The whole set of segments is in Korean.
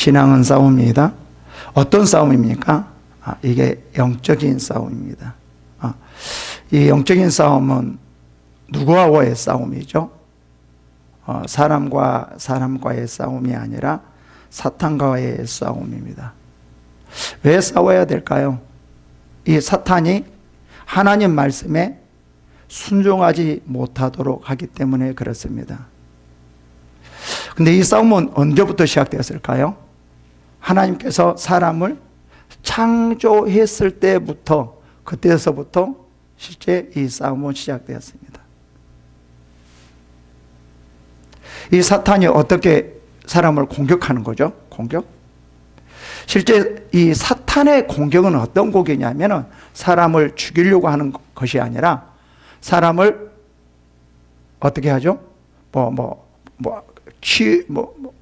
신앙은 싸움입니다. 어떤 싸움입니까? 이게 영적인 싸움입니다. 이 영적인 싸움은 누구와의 싸움이죠? 사람과 사람과의 싸움이 아니라 사탄과의 싸움입니다. 왜 싸워야 될까요? 이 사탄이 하나님 말씀에 순종하지 못하도록 하기 때문에 그렇습니다. 근데 이 싸움은 언제부터 시작되었을까요? 하나님께서 사람을 창조했을 때부터, 그때서부터 실제 이 싸움은 시작되었습니다. 이 사탄이 어떻게 사람을 공격하는 거죠? 공격? 실제 이 사탄의 공격은 어떤 공격이냐면은 사람을 죽이려고 하는 것이 아니라 사람을 어떻게 하죠?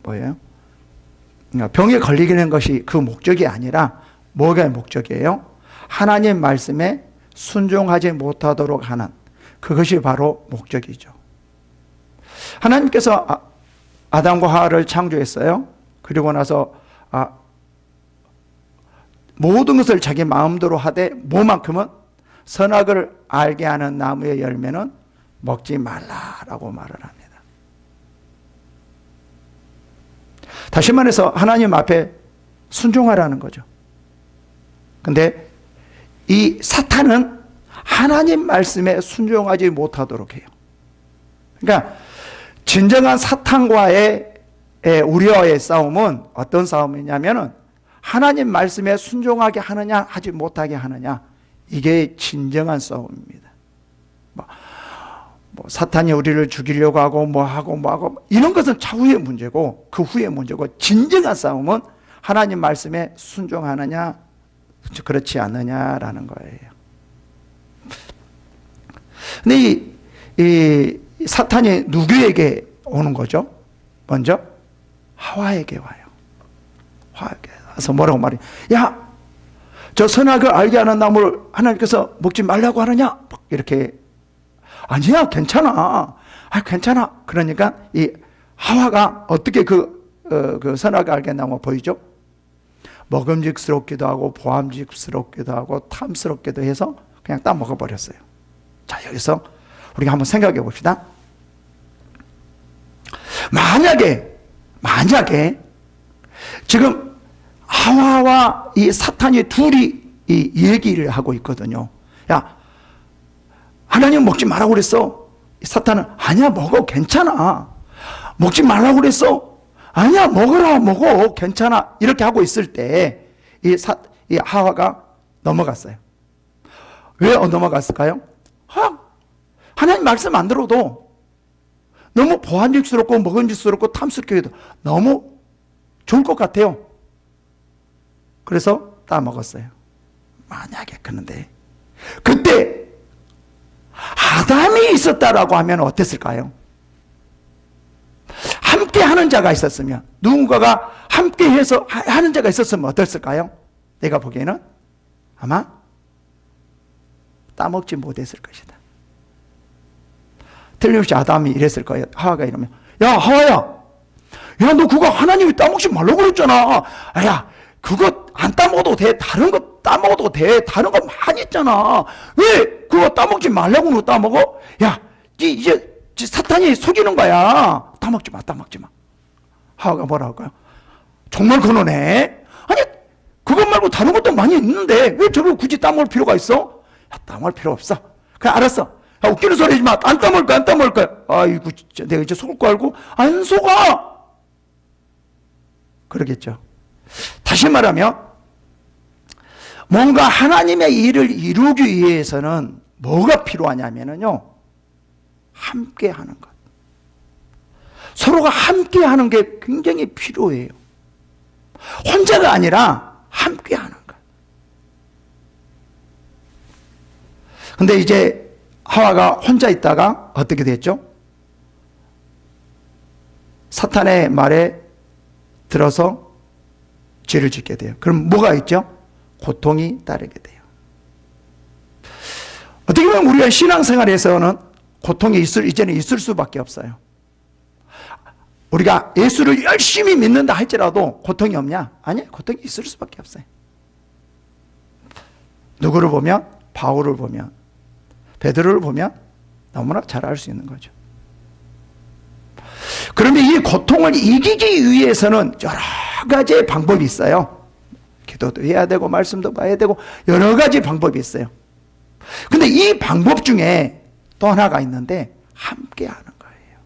뭐예요? 병에 걸리게 하는 것이 그 목적이 아니라 뭐가 목적이에요? 하나님 말씀에 순종하지 못하도록 하는 그것이 바로 목적이죠. 하나님께서 아담과 하와를 창조했어요. 그리고 나서 모든 것을 자기 마음대로 하되 뭐만큼은 선악을 알게 하는 나무의 열매는 먹지 말라라고 말을 합니다. 다시 말해서 하나님 앞에 순종하라는 거죠. 근데 이 사탄은 하나님 말씀에 순종하지 못하도록 해요. 그러니까 진정한 사탄과의 우리와의 싸움은 어떤 싸움이냐면은 하나님 말씀에 순종하게 하느냐 하지 못하게 하느냐, 이게 진정한 싸움입니다. 사탄이 우리를 죽이려고 하고 뭐하고 이런 것은 차후의 문제고 그 후의 문제고, 진정한 싸움은 하나님 말씀에 순종하느냐 그렇지 않느냐라는 거예요. 근데 이 사탄이 누구에게 오는 거죠? 먼저 하와에게 와요. 하와에게 와서 뭐라고 말해요? 야, 저 선악을 알게 하는 나무를 하나님께서 먹지 말라고 하느냐? 이렇게. 아니야, 괜찮아. 괜찮아. 그러니까 이 하와가 어떻게 그 선악을 알게 하는 나무가 보이죠? 먹음직스럽기도 하고 보암직스럽기도 하고 탐스럽기도 해서 그냥 딱 먹어버렸어요. 자, 여기서 우리가 한번 생각해 봅시다. 만약에 지금 하와와 이 사탄이 둘이 이 얘기를 하고 있거든요. 야, 하나님 먹지 말라고 그랬어. 사탄은 아니야, 먹어, 괜찮아. 먹지 말라고 그랬어. 아니야, 먹어, 괜찮아. 이렇게 하고 있을 때 이 하와가 넘어갔어요. 왜 넘어갔을까요? 하나님 말씀 안 들어도 너무 보안직스럽고 먹음직스럽고 탐스럽기도 너무 좋을 것 같아요. 그래서 따먹었어요. 만약에 그런데 그때 아담이 있었다라고 하면 어땠을까요? 함께 하는 자가 있었으면, 누군가가 함께 해서 하는 자가 있었으면 어땠을까요? 내가 보기에는 아마 따먹지 못했을 것이다. 틀림없이 아담이 이랬을 거예요. 하와가 이러면, 야, 하와야, 야, 너 그거 하나님이 따먹지 말라고 그랬잖아. 야, 그거 안 따먹어도 돼. 다른 거 따먹어도 돼. 다른 거 많이 있잖아. 왜 그거 따먹지 말라고 너 따먹어? 야, 이제 사탄이 속이는 거야. 따먹지 마. 하와가 뭐라 할까요? 정말 그러네. 아니, 그것 말고 다른 것도 많이 있는데 왜 저걸 굳이 따먹을 필요가 있어? 야, 따먹을 필요 없어. 그래, 알았어. 야, 웃기는 소리 하지 마. 안 따먹을 거야. 아이고, 진짜 내가 이제 속을 거 알고 안 속아. 그러겠죠. 다시 말하면 뭔가 하나님의 일을 이루기 위해서는 뭐가 필요하냐면요, 함께 하는 것. 서로가 함께 하는 게 굉장히 필요해요. 혼자가 아니라 함께 하는 것. 근데 이제 하와가 혼자 있다가 어떻게 됐죠? 사탄의 말에 들어서 죄를 짓게 돼요. 그럼 뭐가 있죠? 고통이 따르게 돼요. 어떻게 보면 우리가 신앙생활에서는 고통이 이제는 있을 수밖에 없어요. 우리가 예수를 열심히 믿는다 할지라도 고통이 없냐? 아니요, 고통이 있을 수밖에 없어요. 누구를 보면? 바울을 보면, 베드로를 보면 너무나 잘 알 수 있는 거죠. 그런데 이 고통을 이기기 위해서는 여러 가지의 방법이 있어요. 기도도 해야 되고 말씀도 봐야 되고 여러 가지 방법이 있어요. 근데 이 방법 중에 또 하나가 있는데 함께 하는 거예요.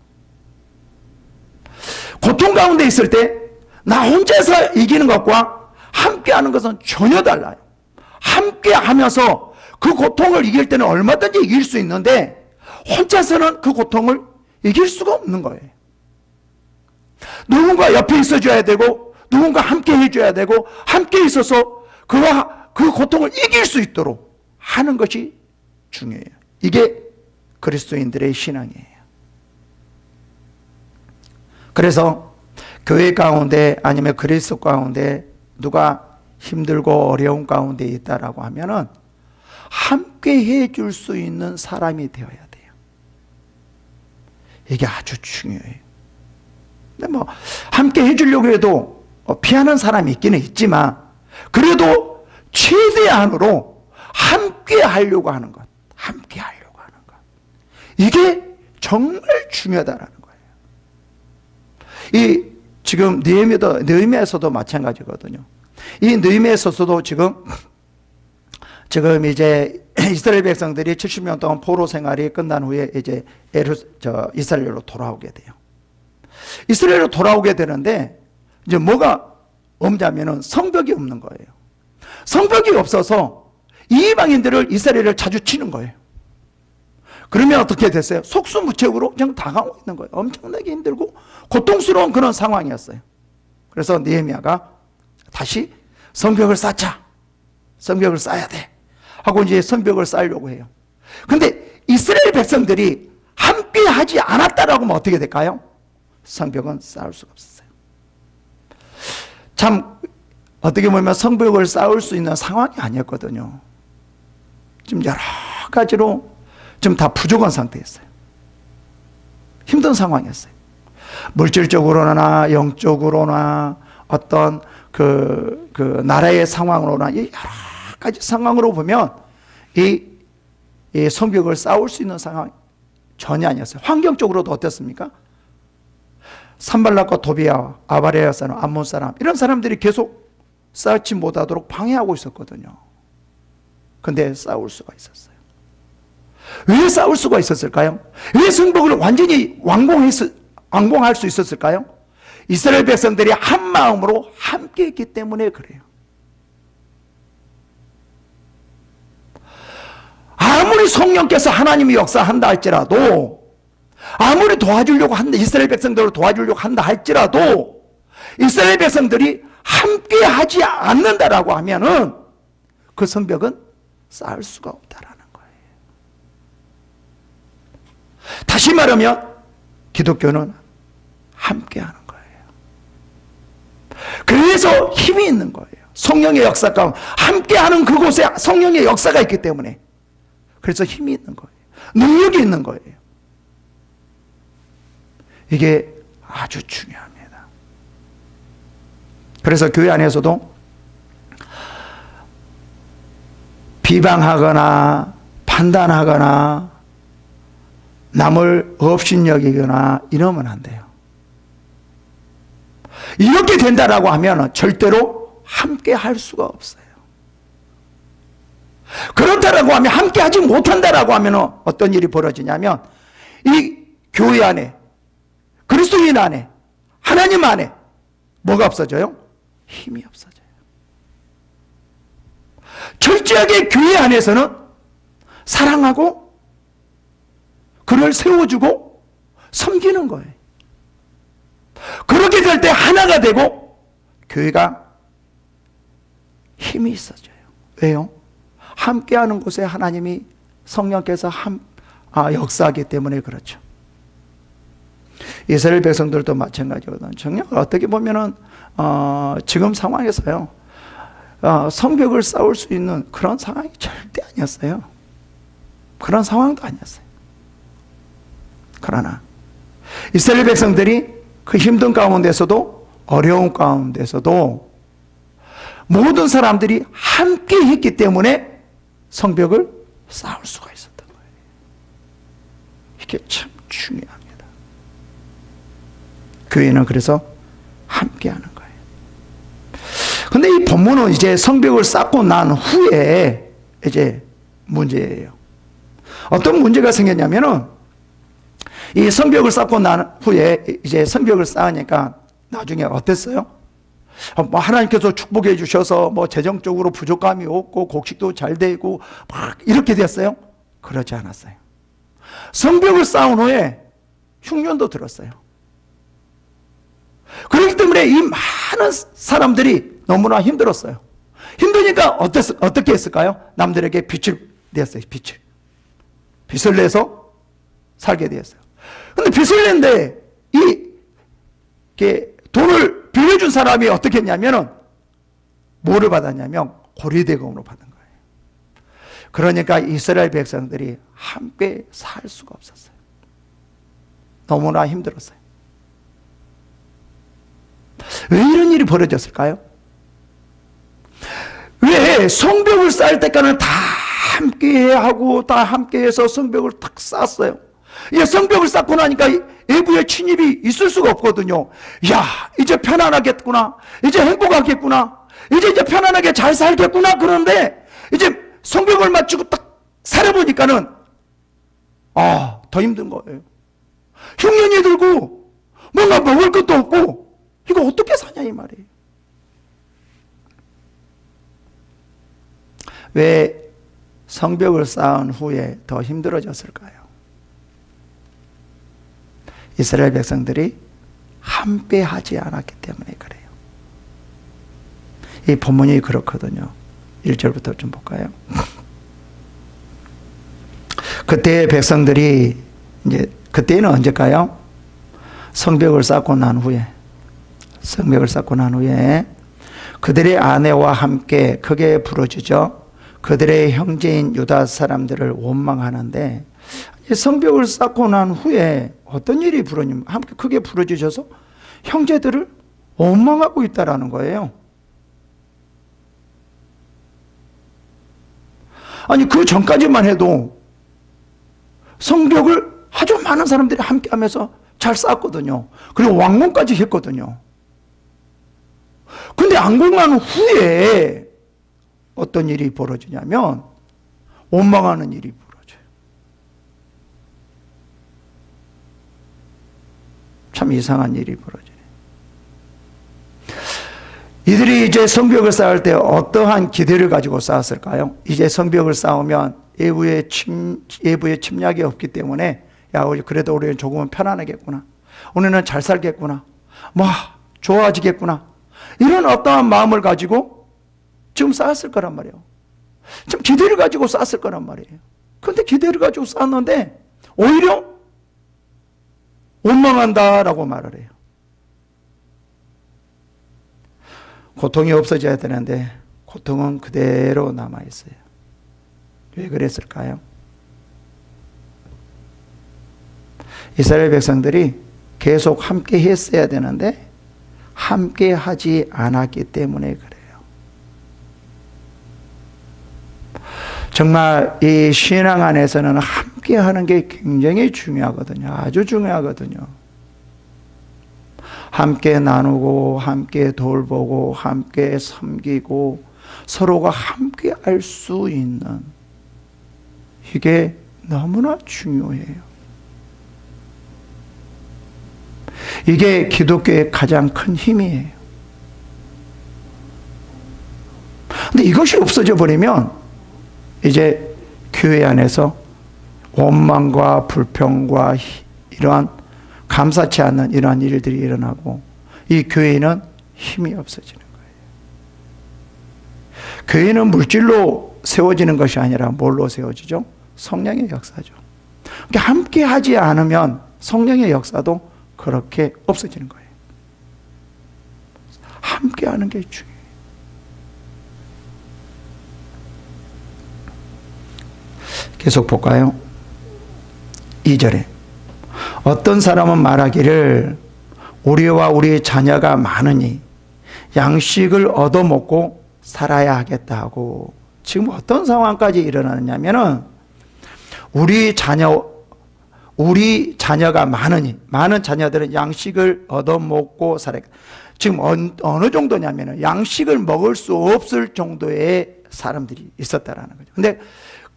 고통 가운데 있을 때 나 혼자서 이기는 것과 함께 하는 것은 전혀 달라요. 함께 하면서 그 고통을 이길 때는 얼마든지 이길 수 있는데 혼자서는 그 고통을 이길 수가 없는 거예요. 누군가 옆에 있어줘야 되고 누군가 함께 해줘야 되고 함께 있어서 그 고통을 이길 수 있도록 하는 것이 중요해요. 이게 그리스도인들의 신앙이에요. 그래서 교회 가운데 아니면 그리스도 가운데 누가 힘들고 어려운 가운데 있다라고 하면은 함께 해줄 수 있는 사람이 되어야 돼요. 이게 아주 중요해요. 근데 뭐 함께 해주려고 해도 피하는 사람이 있기는 있지만 그래도 최대한으로 함께 하려고 하는 것, 함께 하려고 하는 것, 이게 정말 중요하다라는 거예요. 이 지금 느헤미야에서도 마찬가지거든요. 이 느헤미야에서도 지금 이제 이스라엘 백성들이 70년 동안 포로 생활이 끝난 후에 이제 이스라엘로 돌아오게 돼요. 이스라엘로 돌아오게 되는데 이제 뭐가 없냐면은 성벽이 없는 거예요. 성벽이 없어서 이방인들을 이스라엘을 자주 치는 거예요. 그러면 어떻게 됐어요? 속수무책으로 그냥 당하고 있는 거예요. 엄청나게 힘들고 고통스러운 그런 상황이었어요. 그래서 느헤미야가 다시 성벽을 쌓자. 성벽을 쌓아야 돼. 하고 이제 성벽을 쌓으려고 해요. 근데 이스라엘 백성들이 함께 하지 않았다라고 하면 어떻게 될까요? 성벽은 쌓을 수가 없었어요. 참 어떻게 보면 성벽을 쌓을 수 있는 상황이 아니었거든요. 좀 여러 가지로 좀 다 부족한 상태였어요. 힘든 상황이었어요. 물질적으로나 영적으로나 어떤 그 나라의 상황으로나 여러 가지 상황으로 보면 이 성벽을 쌓을 수 있는 상황이 전혀 아니었어요. 환경적으로도 어땠습니까? 산발락과 도비아, 아바레아 사람, 암몬 사람 이런 사람들이 계속 쌓지 못하도록 방해하고 있었거든요. 근데 싸울 수가 있었어요. 왜 싸울 수가 있었을까요? 왜 성벽을 완전히 완공할 수 있었을까요? 이스라엘 백성들이 한 마음으로 함께 했기 때문에 그래요. 아무리 성령께서 하나님이 역사한다 할지라도, 아무리 도와주려고 한다, 이스라엘 백성들을 도와주려고 한다 할지라도 이스라엘 백성들이 함께 하지 않는다라고 하면은 그 성벽은 쌓을 수가 없다라는 거예요. 다시 말하면 기독교는 함께 하는 거예요. 그래서 힘이 있는 거예요. 성령의 역사 가운데 함께 하는 그곳에 성령의 역사가 있기 때문에 그래서 힘이 있는 거예요. 능력이 있는 거예요. 이게 아주 중요합니다. 그래서 교회 안에서도 비방하거나 판단하거나 남을 업신여기거나 이러면 안 돼요. 이렇게 된다라고 하면 절대로 함께 할 수가 없어요. 그렇다라고 하면 함께 하지 못한다라고 하면 어떤 일이 벌어지냐면 이 교회 안에, 그리스도인 안에, 하나님 안에 뭐가 없어져요? 힘이 없어져요. 철저하게 교회 안에서는 사랑하고 그를 세워주고 섬기는 거예요. 그렇게 될 때 하나가 되고 교회가 힘이 있어져요. 왜요? 함께하는 곳에 하나님이 성령께서 역사하기 때문에 그렇죠. 이스라엘 백성들도 마찬가지거든요. 정녕 어떻게 보면은 지금 상황에서요 성벽을 쌓을 수 있는 그런 상황이 절대 아니었어요. 그런 상황도 아니었어요. 그러나 이스라엘 백성들이 그 힘든 가운데서도, 어려운 가운데서도 모든 사람들이 함께 했기 때문에 성벽을 쌓을 수가 있었던 거예요. 이게 참 중요합니다. 교회는 그래서 함께 하는 거예요. 근데 이 본문은 이제 성벽을 쌓고 난 후에 이제 문제예요. 어떤 문제가 생겼냐면은, 이 성벽을 쌓고 난 후에 이제 성벽을 쌓으니까 나중에 어땠어요? 뭐 하나님께서 축복해 주셔서 뭐 재정적으로 부족함이 없고 곡식도 잘 되고 막 이렇게 됐어요? 그렇지 않았어요. 성벽을 쌓은 후에 흉년도 들었어요. 그렇기 때문에 이 많은 사람들이 너무나 힘들었어요. 힘드니까 어떻게 했을까요? 남들에게 빚을 냈어요. 빚을 내서 살게 되었어요. 근데 빚을 냈는데 이게 돈을 빌려준 사람이 어떻게 했냐면은 뭐를 받았냐면 고리대금으로 받은 거예요. 그러니까 이스라엘 백성들이 함께 살 수가 없었어요. 너무나 힘들었어요. 왜 이런 일이 벌어졌을까요? 왜 성벽을 쌓을 때까지는 다 함께 하고 다 함께 해서 성벽을 탁 쌓았어요. 이 성벽을 쌓고 나니까 외부의 침입이 있을 수가 없거든요. 야, 이제 편안하겠구나. 이제 행복하겠구나. 이제 편안하게 잘 살겠구나. 그런데 이제 성벽을 마치고 딱 살아보니까는 더 힘든 거예요. 흉년이 들고 뭔가 먹을 것도 없고 이거 어떻게 사냐 이 말이에요. 왜 성벽을 쌓은 후에 더 힘들어졌을까요? 이스라엘 백성들이 함께 하지 않았기 때문에 그래요. 이 본문이 그렇거든요. 1절부터 좀 볼까요? 그때 백성들이 이제 그때는 언제일까요? 성벽을 쌓고 난 후에 그들의 아내와 함께 크게 부르짖어 그들의 형제인 유다 사람들을 원망하는데, 성벽을 쌓고 난 후에 어떤 일이 벌어지냐면 함께 크게 부르짖어서 형제들을 원망하고 있다라는 거예요. 아니 그 전까지만 해도 성벽을 아주 많은 사람들이 함께 하면서 잘 쌓았거든요. 그리고 완공까지 했거든요. 근데 완공한 후에 어떤 일이 벌어지냐면 원망하는 일이 벌어져요. 참 이상한 일이 벌어지네. 이들이 이제 성벽을 쌓을 때 어떠한 기대를 가지고 쌓았을까요? 이제 성벽을 쌓으면 외부의 침략이 없기 때문에 야, 그래도 우리는 조금은 편안하겠구나. 우리는 잘 살겠구나. 뭐 좋아지겠구나. 이런 어떠한 마음을 가지고 지금 쌓았을 거란 말이에요. 지금 기대를 가지고 쌓았을 거란 말이에요. 그런데 기대를 가지고 쌓았는데 오히려 원망한다라고 말을 해요. 고통이 없어져야 되는데 고통은 그대로 남아있어요. 왜 그랬을까요? 이스라엘 백성들이 계속 함께 했어야 되는데 함께 하지 않았기 때문에 그래요. 정말 이 신앙 안에서는 함께 하는 게 굉장히 중요하거든요. 아주 중요하거든요. 함께 나누고 함께 돌보고 함께 섬기고 서로가 함께 할 수 있는, 이게 너무나 중요해요. 이게 기독교의 가장 큰 힘이에요. 근데 이것이 없어져 버리면 이제 교회 안에서 원망과 불평과 이러한 감사치 않는 이러한 일들이 일어나고 이 교회는 힘이 없어지는 거예요. 교회는 물질로 세워지는 것이 아니라 뭘로 세워지죠? 성령의 역사죠. 그러니까 함께 하지 않으면 성령의 역사도 그렇게 없어지는 거예요. 함께 하는 게 중요해요. 계속 볼까요? 2절에 어떤 사람은 말하기를 우리와 우리 자녀가 많으니 양식을 얻어먹고 살아야 하겠다 하고, 지금 어떤 상황까지 일어나느냐면은 우리 자녀가 많으니, 많은 자녀들은 양식을 얻어먹고 살아야, 지금 어느 정도냐면은 양식을 먹을 수 없을 정도의 사람들이 있었다라는 거죠. 근데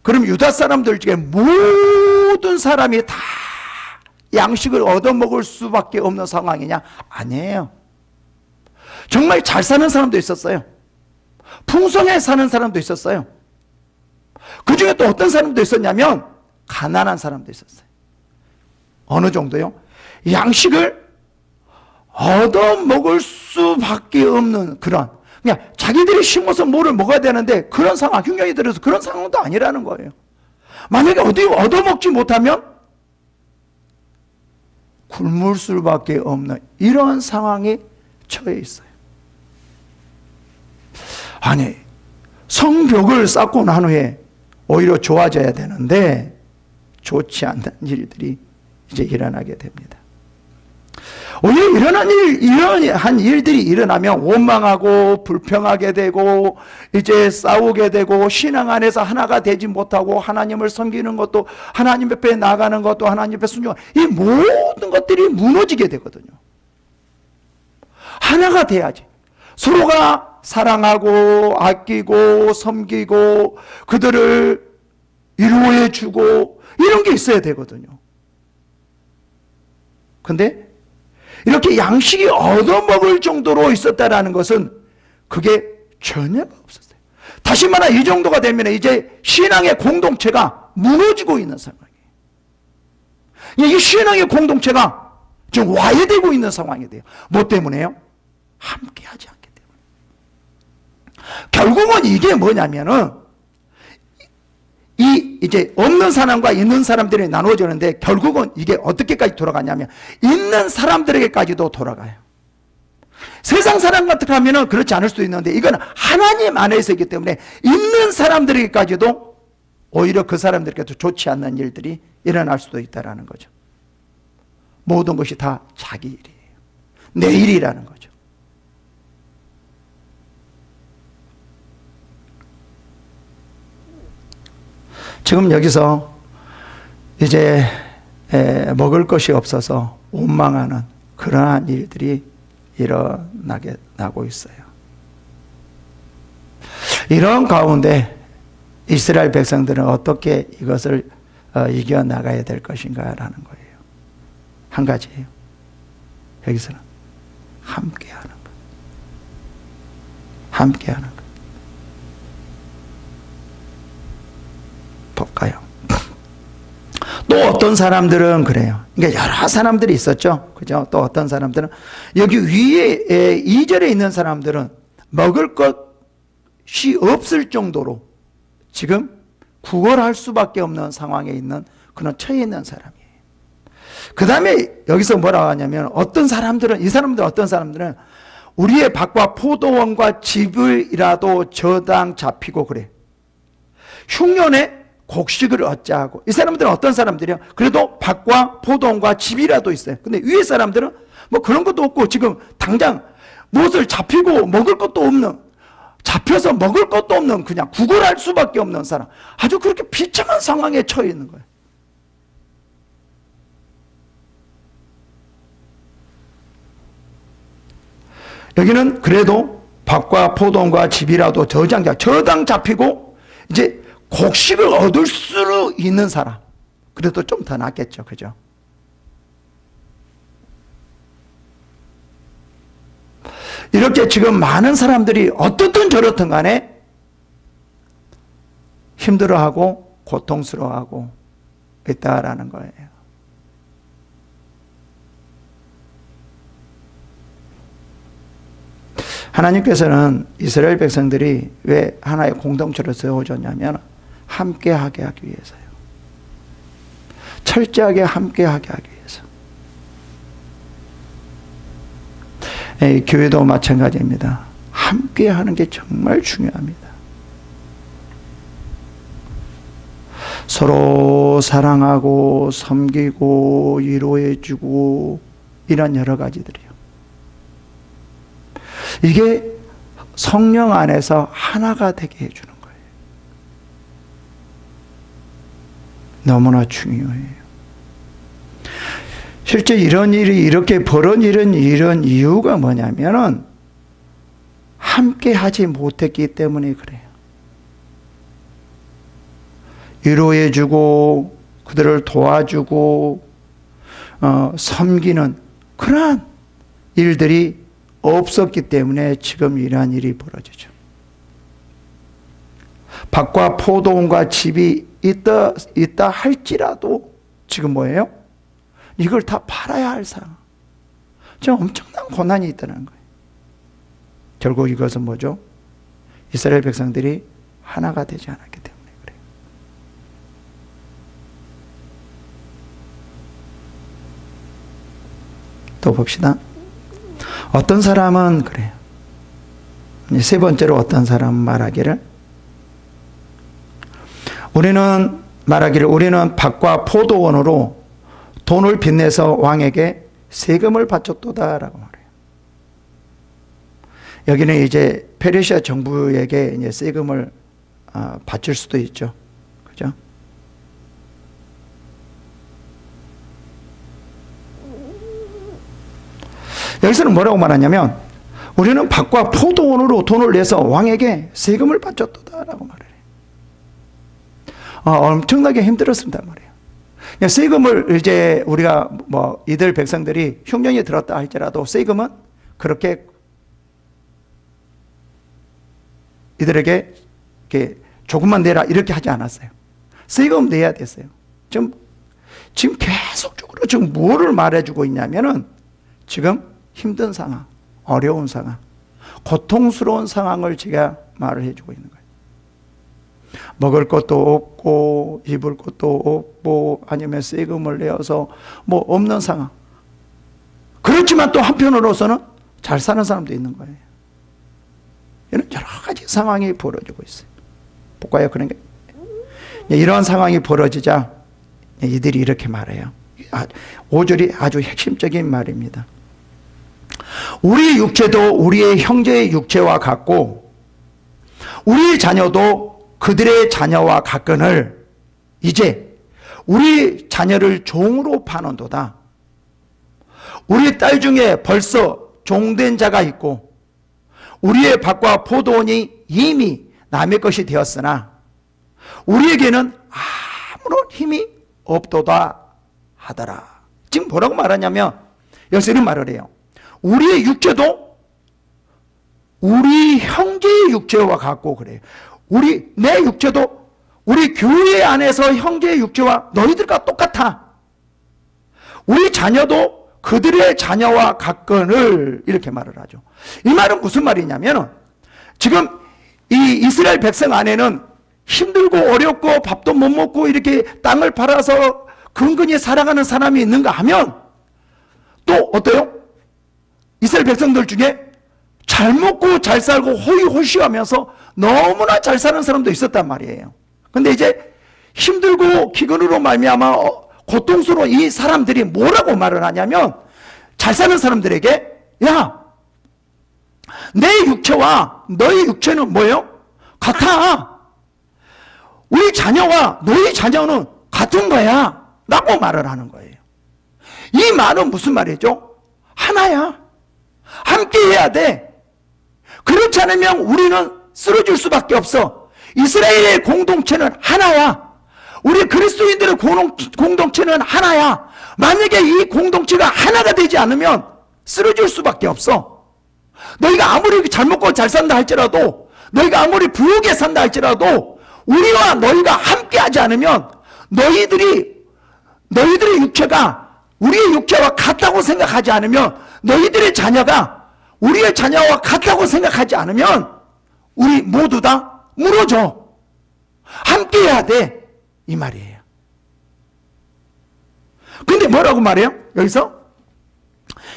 그럼 유다 사람들 중에 모든 사람이 다 양식을 얻어먹을 수밖에 없는 상황이냐? 아니에요. 정말 잘 사는 사람도 있었어요. 풍성하게 사는 사람도 있었어요. 그 중에 또 어떤 사람도 있었냐면 가난한 사람도 있었어요. 어느 정도요? 양식을 얻어먹을 수밖에 없는 그런, 그냥 자기들이 심어서 뭐를 먹어야 되는데 그런 상황, 흉년이 들어서 그런 상황도 아니라는 거예요. 만약에 어디 얻어먹지 못하면 굶을 수밖에 없는 이런 상황에 처해 있어요. 아니, 성벽을 쌓고 난 후에 오히려 좋아져야 되는데 좋지 않는 일들이 이제 일어나게 됩니다. 오히려 이러한 일들이 일어나면 원망하고 불평하게 되고 이제 싸우게 되고 신앙 안에서 하나가 되지 못하고 하나님을 섬기는 것도, 하나님 옆에 나가는 것도, 하나님 옆에 순종하는, 이 모든 것들이 무너지게 되거든요. 하나가 돼야지. 서로가 사랑하고 아끼고 섬기고 그들을 위로해 주고 이런 게 있어야 되거든요. 근데 이렇게 양식이 얻어먹을 정도로 있었다라는 것은 그게 전혀 없었어요. 다시 말해 이 정도가 되면 이제 신앙의 공동체가 무너지고 있는 상황이에요. 이 신앙의 공동체가 지금 와해되고 있는 상황이 돼요. 뭐 때문에요? 함께하지 않기 때문에. 결국은 이게 뭐냐면은 이제 없는 사람과 있는 사람들이 나누어지는데 결국은 이게 어떻게까지 돌아가냐면 있는 사람들에게까지도 돌아가요. 세상 사람 같은 하면은 그렇지 않을 수도 있는데 이건 하나님 안에서 있기 때문에 있는 사람들에게까지도 오히려 그 사람들께도 좋지 않는 일들이 일어날 수도 있다는 거죠. 모든 것이 다 자기 일이에요. 내 일이라는 거죠. 지금 여기서 이제 먹을 것이 없어서 원망하는 그러한 일들이 일어나고 있어요. 이런 가운데 이스라엘 백성들은 어떻게 이것을 이겨나가야 될 것인가라는 거예요. 한 가지예요. 여기서는 함께하는 것. 함께하는 것. 볼까요? 또 어떤 사람들은 그래요. 그러니까 여러 사람들이 있었죠. 그죠? 또 어떤 사람들은 여기 위에 2절에 있는 사람들은 먹을 것이 없을 정도로 지금 구걸할 수밖에 없는 상황에 있는 그런 처해 있는 사람이에요. 그 다음에 여기서 뭐라고 하냐면 어떤 사람들은, 이 사람들은 어떤 사람들은 우리의 밭과 포도원과 집을이라도 저당 잡히고 그래. 흉년에 곡식을 얻자 하고. 이 사람들은 어떤 사람들이요? 그래도 밭과 포도원과 집이라도 있어요. 근데 위에 사람들은 뭐 그런 것도 없고 지금 당장 무엇을 잡히고 먹을 것도 없는, 잡혀서 먹을 것도 없는 그냥 구걸할 수밖에 없는 사람. 아주 그렇게 비참한 상황에 처해 있는 거예요. 여기는 그래도 밭과 포도원과 집이라도 저당 잡히고 이제 곡식을 얻을 수 있는 사람. 그래도 좀 더 낫겠죠. 그죠? 이렇게 지금 많은 사람들이 어떻든 저렇든 간에 힘들어하고 고통스러워하고 있다라는 거예요. 하나님께서는 이스라엘 백성들이 왜 하나의 공동체로 세워졌냐면 함께하게 하기 위해서요. 철저하게 함께하게 하기 위해서. 교회도 마찬가지입니다. 함께하는 게 정말 중요합니다. 서로 사랑하고 섬기고 위로해주고 이런 여러 가지들이요. 이게 성령 안에서 하나가 되게 해주는 거예요. 너무나 중요해요. 실제 이런 일이 이렇게 벌어지는 이런 이유가 뭐냐면은 함께 하지 못했기 때문에 그래요. 위로해주고 그들을 도와주고 섬기는 그러한 일들이 없었기 때문에 지금 이러한 일이 벌어지죠. 밭과 포도원과 집이 있다 할지라도 지금 뭐예요? 이걸 다 팔아야 할 상황. 지금 엄청난 고난이 있다는 거예요. 결국 이것은 뭐죠? 이스라엘 백성들이 하나가 되지 않았기 때문에 그래요. 또 봅시다. 어떤 사람은 그래요. 세 번째로 어떤 사람은 말하기를 우리는 밭과 포도원으로 돈을 빚내서 왕에게 세금을 바쳤도다라고 말해요. 여기는 이제 페르시아 정부에게 이제 세금을 바칠 수도 있죠. 그죠? 여기서는 뭐라고 말하냐면 우리는 밭과 포도원으로 돈을 내서 왕에게 세금을 바쳤도다라고 말해요. 엄청나게 힘들었습니다 말이에요. 세금을 이제 우리가 이들 백성들이 흉년이 들었다 할지라도 세금은 그렇게 이들에게 이렇게 조금만 내라 이렇게 하지 않았어요. 세금 내야 됐어요. 지금 계속적으로 지금 뭐를 말해주고 있냐면은 지금 힘든 상황, 어려운 상황, 고통스러운 상황을 제가 말을 해주고 있는 거예요. 먹을 것도 없고 입을 것도 없고 아니면 세금을 내어서 없는 상황. 그렇지만 또 한편으로서는 잘 사는 사람도 있는 거예요. 이런 여러 가지 상황이 벌어지고 있어요. 볼까요? 그런 게 이런 상황이 벌어지자 이들이 이렇게 말해요. 5절이 아주 핵심적인 말입니다. 우리 육체도 우리의 형제의 육체와 같고 우리의 자녀도 그들의 자녀와 같거늘 이제 우리 자녀를 종으로 파는도다. 우리 딸 중에 벌써 종된 자가 있고 우리의 밭과 포도원이 이미 남의 것이 되었으나 우리에게는 아무런 힘이 없도다 하더라. 지금 뭐라고 말하냐면 여기서 이런 말을 해요. 우리의 육체도 우리 형제의 육체와 같고 그래요. 내 육체도 우리 교회 안에서 형제의 육체와 너희들과 똑같아. 우리 자녀도 그들의 자녀와 같거늘 이렇게 말을 하죠. 이 말은 무슨 말이냐면 지금 이 이스라엘 백성 안에는 힘들고 어렵고 밥도 못 먹고 이렇게 땅을 팔아서 근근히 살아가는 사람이 있는가 하면 또 어때요? 이스라엘 백성들 중에 잘 먹고 잘 살고 호의호시하면서 너무나 잘 사는 사람도 있었단 말이에요. 근데 이제 힘들고 기근으로 말미암아 고통스러운 이 사람들이 뭐라고 말을 하냐면 잘 사는 사람들에게 야, 내 육체와 너의 육체는 뭐예요? 같아. 우리 자녀와 너희 자녀는 같은 거야 라고 말을 하는 거예요. 이 말은 무슨 말이죠? 하나야. 함께 해야 돼. 그렇지 않으면 우리는 쓰러질 수밖에 없어. 이스라엘의 공동체는 하나야. 우리 그리스도인들의 공동체는 하나야. 만약에 이 공동체가 하나가 되지 않으면 쓰러질 수밖에 없어. 너희가 아무리 잘 먹고 잘 산다 할지라도, 너희가 아무리 부유하게 산다 할지라도 우리와 너희가 함께 하지 않으면 너희들의 육체가 우리의 육체와 같다고 생각하지 않으면, 너희들의 자녀가 우리의 자녀와 같다고 생각하지 않으면 우리 모두 다 무너져. 함께 해야 돼. 이 말이에요. 근데 뭐라고 말해요? 여기서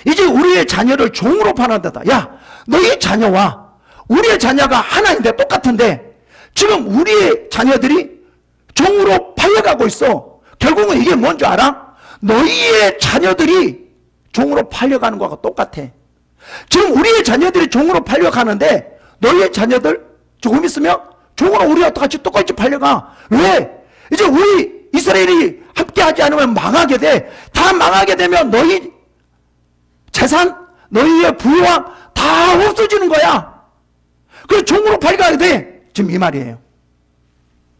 이제 우리의 자녀를 종으로 파는데다. 야, 너희 자녀와 우리의 자녀가 하나인데 똑같은데 지금 우리의 자녀들이 종으로 팔려가고 있어. 결국은 이게 뭔 줄 알아? 너희의 자녀들이 종으로 팔려가는 거하고 똑같아. 지금 우리의 자녀들이 종으로 팔려가는데 너희의 자녀들 조금 있으면 종으로 우리와 똑같이 팔려가. 왜? 이제 우리 이스라엘이 함께하지 않으면 망하게 돼. 다 망하게 되면 너희 재산, 너희의 부유함 다 없어지는 거야. 그래서 종으로 팔려가야 돼. 지금 이 말이에요.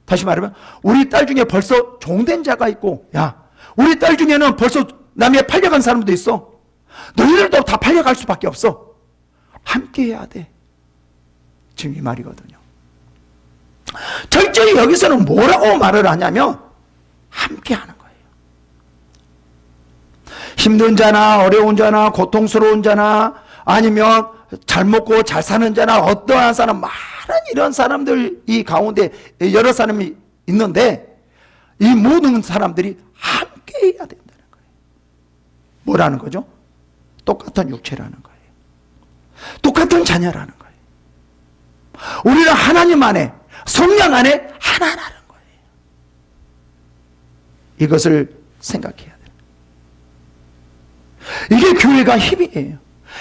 다시 말하면 우리 딸 중에 벌써 종된 자가 있고, 야, 우리 딸 중에는 벌써 남의 팔려간 사람도 있어. 너희들도 다 팔려갈 수밖에 없어. 함께 해야 돼. 지금 이 말이거든요. 철저히 여기서는 뭐라고 말을 하냐면 함께 하는 거예요. 힘든 자나 어려운 자나 고통스러운 자나 아니면 잘 먹고 잘 사는 자나 어떠한 사람, 많은 이런 사람들 이 가운데 여러 사람이 있는데 이 모든 사람들이 함께 해야 된다는 거예요. 뭐라는 거죠? 똑같은 육체라는 거예요. 똑같은 자녀라는 거예요. 우리는 하나님 안에, 성령 안에 하나라는 거예요. 이것을 생각해야 돼요. 이게 교회가 힘이에요.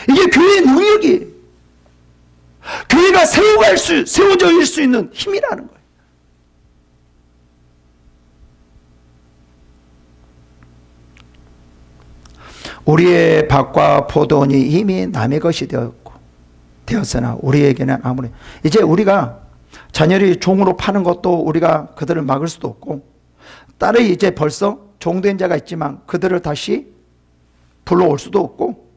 이게 교회의 능력이에요. 교회가 세워질 수 있는 힘이라는 거예요. 우리의 밭과 포도원이 이미 남의 것이 되었으나 우리에게는 아무리 이제 우리가 자녀를 종으로 파는 것도 우리가 그들을 막을 수도 없고, 딸이 이제 벌써 종된 자가 있지만 그들을 다시 불러올 수도 없고,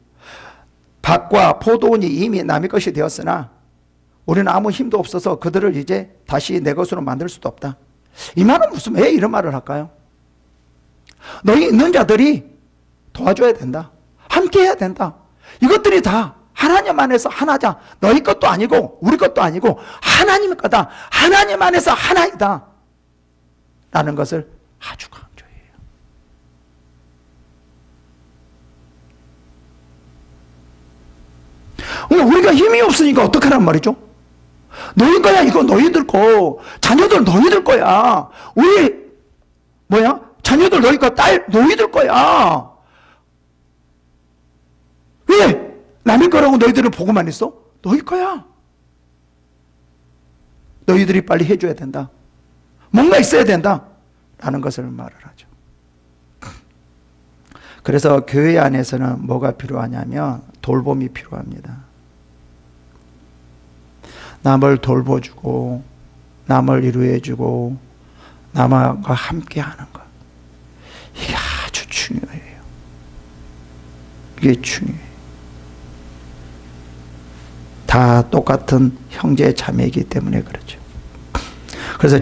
밭과 포도원이 이미 남의 것이 되었으나 우리는 아무 힘도 없어서 그들을 이제 다시 내 것으로 만들 수도 없다. 이 말은 왜 이런 말을 할까요? 너희 있는 자들이 도와줘야 된다. 함께 해야 된다. 이것들이 다 하나님 안에서 하나자. 너희 것도 아니고 우리 것도 아니고 하나님 거다. 하나님 안에서 하나이다. 라는 것을 아주 강조해요. 우리가 힘이 없으니까 어떡하란 말이죠? 너희 거야. 이거 너희들 거. 자녀들 너희들 거야. 우리 자녀들 너희 거, 딸 너희들 거야. 왜? 남의 거라고 너희들은 보고만 있어? 너희 거야. 너희들이 빨리 해줘야 된다. 뭔가 있어야 된다. 라는 것을 말을 하죠. 그래서 교회 안에서는 뭐가 필요하냐면 돌봄이 필요합니다. 남을 돌봐주고 남을 위로해주고 남과 함께 하는 것. 이게 아주 중요해요. 이게 중요해요. 다 똑같은 형제 자매이기 때문에 그렇죠. 그래서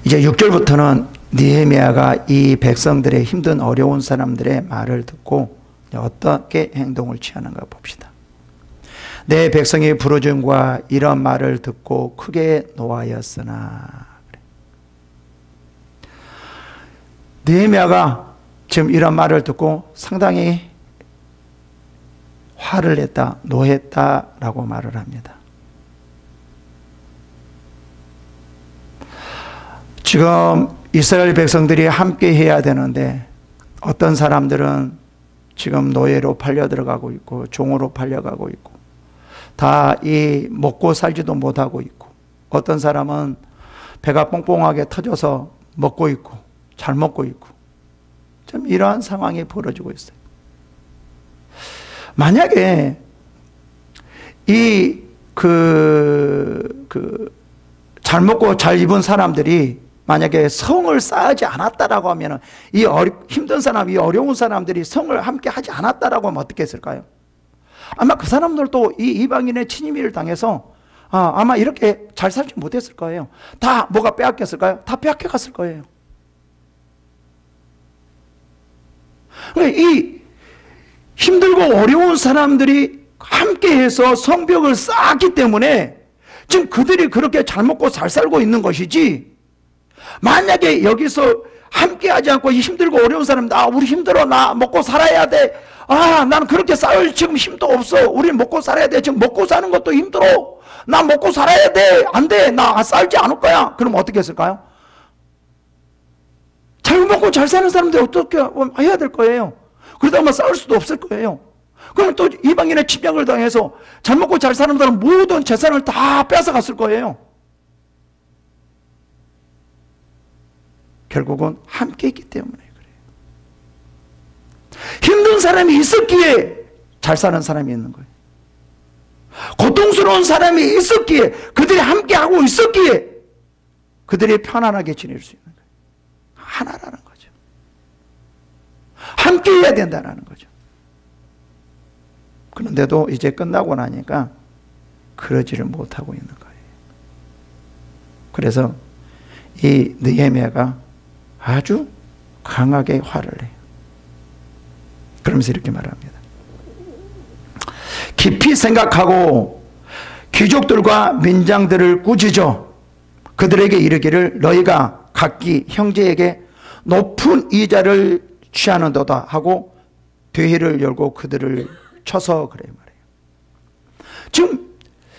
이제 6절부터는 느헤미야가 이 백성들의 힘든 어려운 사람들의 말을 듣고 어떻게 행동을 취하는가 봅시다. 내 백성의 부르짖음과 이런 말을 듣고 크게 노하였으나. 느헤미야가 지금 이런 말을 듣고 상당히 화를 냈다, 노했다라고 말을 합니다. 지금 이스라엘 백성들이 함께 해야 되는데 어떤 사람들은 지금 노예로 팔려 들어가고 있고 종으로 팔려가고 있고 다 이 먹고 살지도 못하고 있고, 어떤 사람은 배가 뽕뽕하게 터져서 먹고 있고 잘 먹고 있고, 좀 이러한 상황이 벌어지고 있어요. 만약에 잘 먹고 잘 입은 사람들이 만약에 성을 쌓지 않았다라고 하면, 이 힘든 사람, 이 어려운 사람들이 성을 함께 하지 않았다라고 하면 어떻게 했을까요? 아마 그 사람들도 이 이방인의 침입을 당해서 아마 이렇게 잘 살지 못했을 거예요. 다 뭐가 빼앗겼을까요? 다 빼앗겨 갔을 거예요. 이 힘들고 어려운 사람들이 함께해서 성벽을 쌓았기 때문에 지금 그들이 그렇게 잘 먹고 잘 살고 있는 것이지, 만약에 여기서 함께하지 않고 힘들고 어려운 사람들, 우리 힘들어, 나 먹고 살아야 돼, 나는 그렇게 싸울 지금 힘도 없어, 우리 먹고 살아야 돼, 지금 먹고 사는 것도 힘들어, 나 먹고 살아야 돼, 안 돼, 나 싸우지 않을 거야. 그럼 어떻게 했을까요? 잘 먹고 잘 사는 사람들 어떻게 해야 될 거예요? 그러다 보면 싸울 수도 없을 거예요. 그러면 또 이방인의 침략을 당해서 잘 먹고 잘 사는 사람 모든 재산을 다 뺏어갔을 거예요. 결국은 함께 있기 때문에 그래요. 힘든 사람이 있었기에 잘 사는 사람이 있는 거예요. 고통스러운 사람이 있었기에, 그들이 함께하고 있었기에 그들이 편안하게 지낼 수 있는 거예요. 하나라는 거죠. 함께 해야 된다는 거죠. 그런데도 이제 끝나고 나니까 그러지를 못하고 있는 거예요. 그래서 이 느헤미야가 아주 강하게 화를 내요. 그러면서 이렇게 말합니다. 깊이 생각하고 귀족들과 민장들을 꾸짖어 그들에게 이르기를 너희가 각기 형제에게 높은 이자를 취하는도다 하고 되회를 열고 그들을 쳐서 그래 말이에요. 지금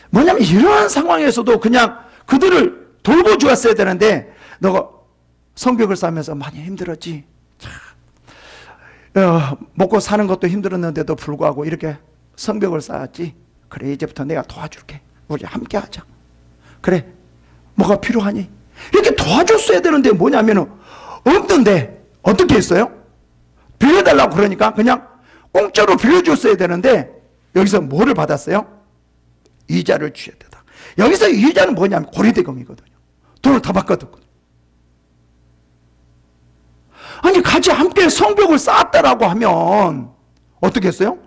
뭐냐면 이러한 상황에서도 그냥 그들을 돌보주었어야 되는데 너가 성벽을 쌓으면서 많이 힘들었지. 먹고 사는 것도 힘들었는데도 불구하고 이렇게 성벽을 쌓았지. 그래 이제부터 내가 도와줄게. 우리 함께 하자. 그래 뭐가 필요하니? 이렇게 도와줬어야 되는데 뭐냐면은 없는데 어떻게 했어요? 빌려달라고 그러니까 그냥 공짜로 빌려줬어야 되는데 여기서 뭐를 받았어요? 이자를 취해야 되다. 여기서 이자는 뭐냐면 고리대금이거든요. 돈을 다 바꿔뒀거든요. 아니 같이 함께 성벽을 쌓았다라고 하면 어떻게 했어요?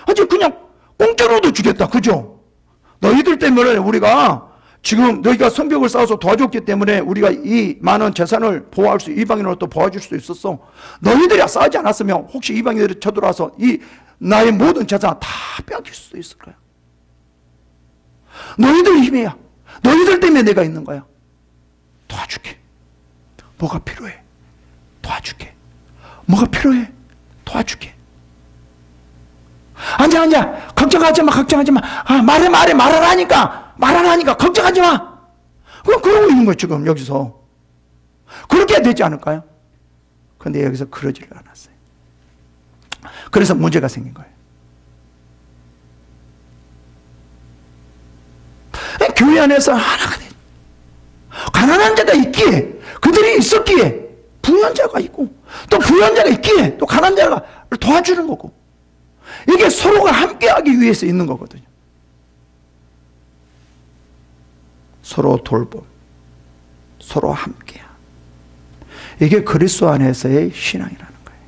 아니 그냥 공짜로도 주겠다. 그죠? 너희들 때문에 우리가 지금 너희가 성벽을 쌓아서 도와줬기 때문에 우리가 이 많은 재산을 보호할 수, 이방인으로부터 도와줄 수도 있었어. 너희들이 쌓지 않았으면 혹시 이방인들이 쳐들어와서 이 나의 모든 재산 다 빼앗길 수도 있을 거야. 너희들 힘이야. 너희들 때문에 내가 있는 거야. 도와줄게. 뭐가 필요해? 도와줄게. 뭐가 필요해? 도와줄게. 앉아. 걱정하지 마. 말하라니까. 걱정하지 마. 그럼 그러고 있는 거예요, 지금 여기서. 그렇게 해야 되지 않을까요? 근데 여기서 그러지를 않았어요. 그래서 문제가 생긴 거예요. 교회 안에서 하나가 돼. 가난한 자가 있기에, 그들이 있었기에, 부유한 자가 있고, 또 부유한 자가 있기에, 또 가난한 자가 도와주는 거고. 이게 서로가 함께하기 위해서 있는 거거든요. 서로 돌봄, 서로 함께함. 이게 그리스도 안에서의 신앙이라는 거예요.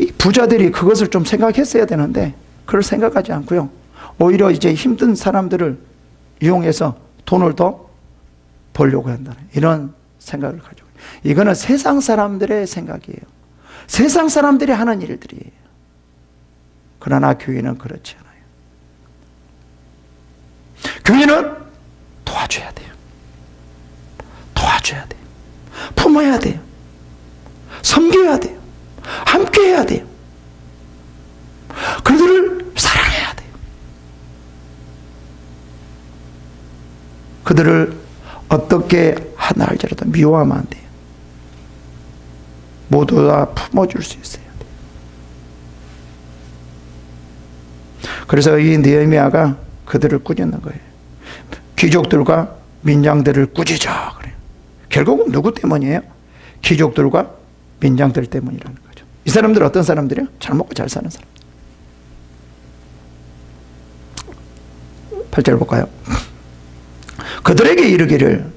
이 부자들이 그것을 좀 생각했어야 되는데 그걸 생각하지 않고요. 오히려 이제 힘든 사람들을 이용해서 돈을 더 벌려고 한다는 이런 생각을 가지고 있어요. 이거는 세상 사람들의 생각이에요. 세상 사람들이 하는 일들이에요. 그러나 교회는 그렇지 않아요. 교회는 도와줘야 돼요. 도와줘야 돼요. 품어야 돼요. 섬겨야 돼요. 함께 해야 돼요. 그들을 사랑해야 돼요. 그들을 어떻게 하나 할지라도 미워하면 안 돼요. 모두 다 품어줄 수 있어야 돼요. 그래서 이 느헤미야가 그들을 꾸짖는 거예요. 귀족들과 민장들을 꾸짖어 그래요. 결국은 누구 때문이에요? 귀족들과 민장들 때문이라는 거죠. 이 사람들 어떤 사람들이요? 잘 먹고 잘 사는 사람. 8절 볼까요? 그들에게 이르기를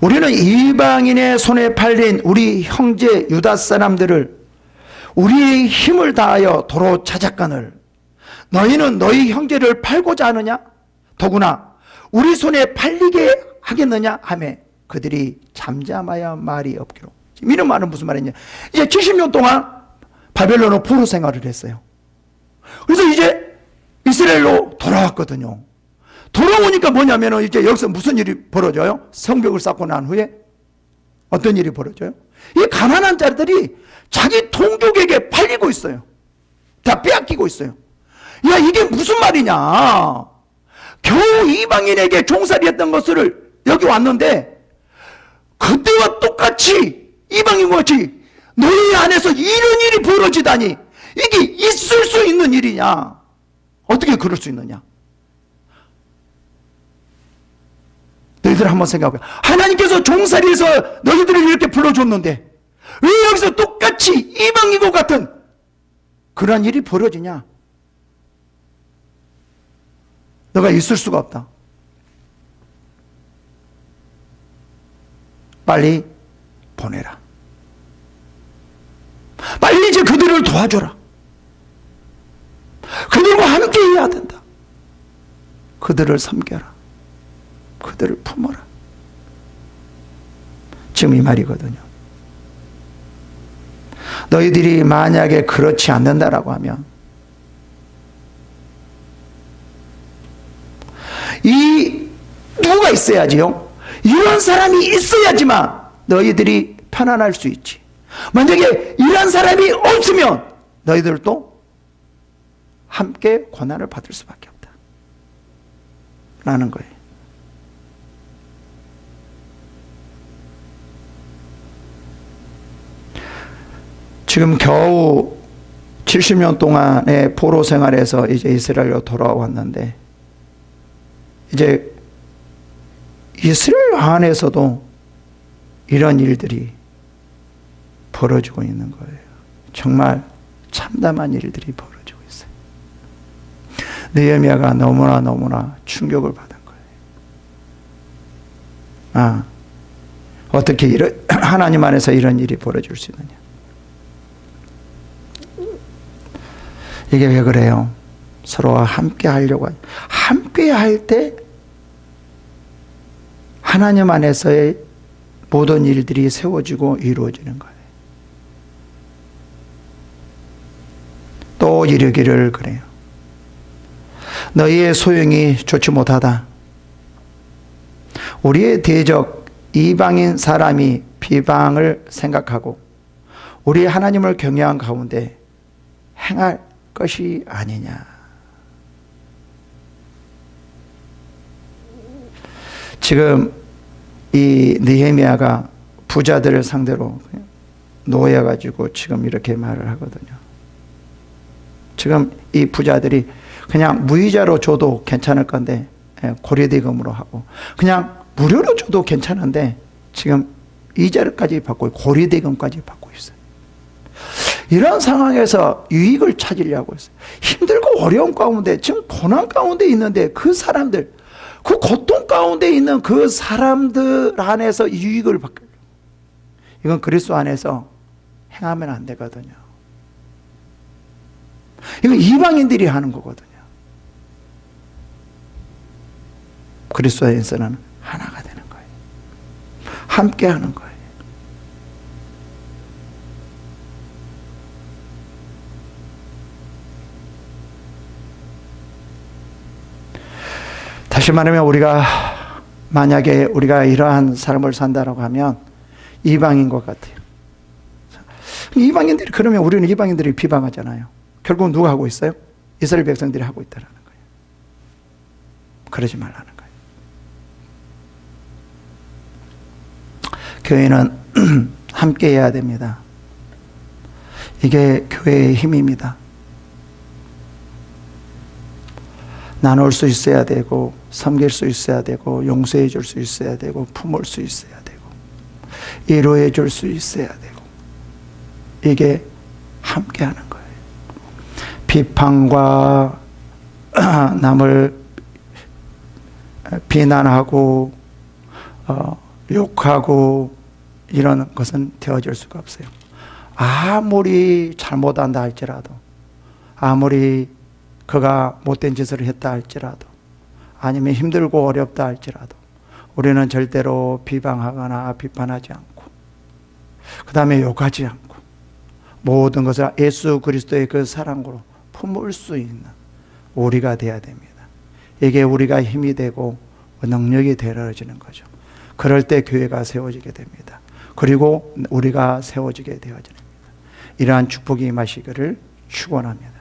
우리는 이방인의 손에 팔린 우리 형제 유다 사람들을 우리의 힘을 다하여 도로 찾았거늘 너희는 너희 형제를 팔고자 하느냐? 더구나 우리 손에 팔리게 하겠느냐? 하며 그들이 잠잠하여 말이 없기로. 이런 말은 무슨 말이냐? 이제 70년 동안 바벨론으로 포로 생활을 했어요. 그래서 이제 이스라엘로 돌아왔거든요. 돌아오니까 뭐냐면은 이제 여기서 무슨 일이 벌어져요? 성벽을 쌓고 난 후에 어떤 일이 벌어져요? 이 가난한 자들이 자기 동족에게 팔리고 있어요. 다 빼앗기고 있어요. 야, 이게 무슨 말이냐? 겨우 이방인에게 종살이 했던 것을 여기 왔는데 그때와 똑같이 이방인과 같이 너희 안에서 이런 일이 벌어지다니 이게 있을 수 있는 일이냐? 어떻게 그럴 수 있느냐? 너희들 한번 생각해. 하나님께서 종살이에서 너희들을 이렇게 불러줬는데 왜 여기서 똑같이 이방인과 같은 그런 일이 벌어지냐? 너가 있을 수가 없다. 빨리 보내라. 빨리 이제 그들을 도와줘라. 그들과 함께 해야 된다. 그들을 섬겨라. 그들을 품어라. 지금 이 말이거든요. 너희들이 만약에 그렇지 않는다라고 하면 이 누가 있어야지요? 이런 사람이 있어야지만 너희들이 편안할 수 있지. 만약에 이런 사람이 없으면 너희들도 함께 고난을 받을 수밖에 없다 라는 거예요. 지금 겨우 70년 동안의 포로 생활에서 이제 이스라엘로 돌아왔는데 이제 이스라엘 안에서도 이런 일들이 벌어지고 있는 거예요. 정말 참담한 일들이 벌어지고 있어요. 느헤미야가 너무나 충격을 받은 거예요. 어떻게 하나님 안에서 이런 일이 벌어질 수 있느냐? 이게 왜 그래요? 서로와 함께 하려고 함께 할 때 하나님 안에서의 모든 일들이 세워지고 이루어지는 거예요. 또 이르기를 그래요. 너희의 소용이 좋지 못하다. 우리의 대적 이방인 사람이 비방을 생각하고 우리 하나님을 경외한 가운데 행할 것이 아니냐. 지금 이 느헤미야가 부자들을 상대로 놓여가지고 지금 이렇게 말을 하거든요. 지금 이 부자들이 그냥 무이자로 줘도 괜찮을 건데 고리대금으로 하고 그냥 무료로 줘도 괜찮은데 지금 이자까지 받고 고리대금까지 받고 있어요. 이런 상황에서 유익을 찾으려고 했어요. 힘들고 어려운 가운데 지금 고난 가운데 있는데 그 사람들 그 고통 가운데 있는 그 사람들 안에서 유익을 받고 이건 그리스도 안에서 행하면 안 되거든요. 이건 이방인들이 하는 거거든요. 그리스도 안에서는 하나가 되는 거예요. 함께 하는 거예요. 다시 말하면 우리가 만약에 우리가 이러한 삶을 산다라고 하면 이방인과 같아요. 이방인들이 그러면 우리는 이방인들이 비방하잖아요. 결국 누가 하고 있어요? 이스라엘 백성들이 하고 있다라는 거예요. 그러지 말라는 거예요. 교회는 함께 해야 됩니다. 이게 교회의 힘입니다. 나눌 수 있어야 되고 섬길 수 있어야 되고 용서해 줄 수 있어야 되고 품을 수 있어야 되고 위로해 줄 수 있어야 되고 이게 함께 하는 거예요. 비판과 남을 비난하고 욕하고 이런 것은 되어질 수가 없어요. 아무리 잘못한다 할지라도 아무리 그가 못된 짓을 했다 할지라도 아니면 힘들고 어렵다 할지라도 우리는 절대로 비방하거나 비판하지 않고 그 다음에 욕하지 않고 모든 것을 예수 그리스도의 그 사랑으로 품을 수 있는 우리가 되어야 됩니다. 이게 우리가 힘이 되고 능력이 되어지는 거죠. 그럴 때 교회가 세워지게 됩니다. 그리고 우리가 세워지게 되어집니다. 이러한 축복이 임하시기를 축원합니다.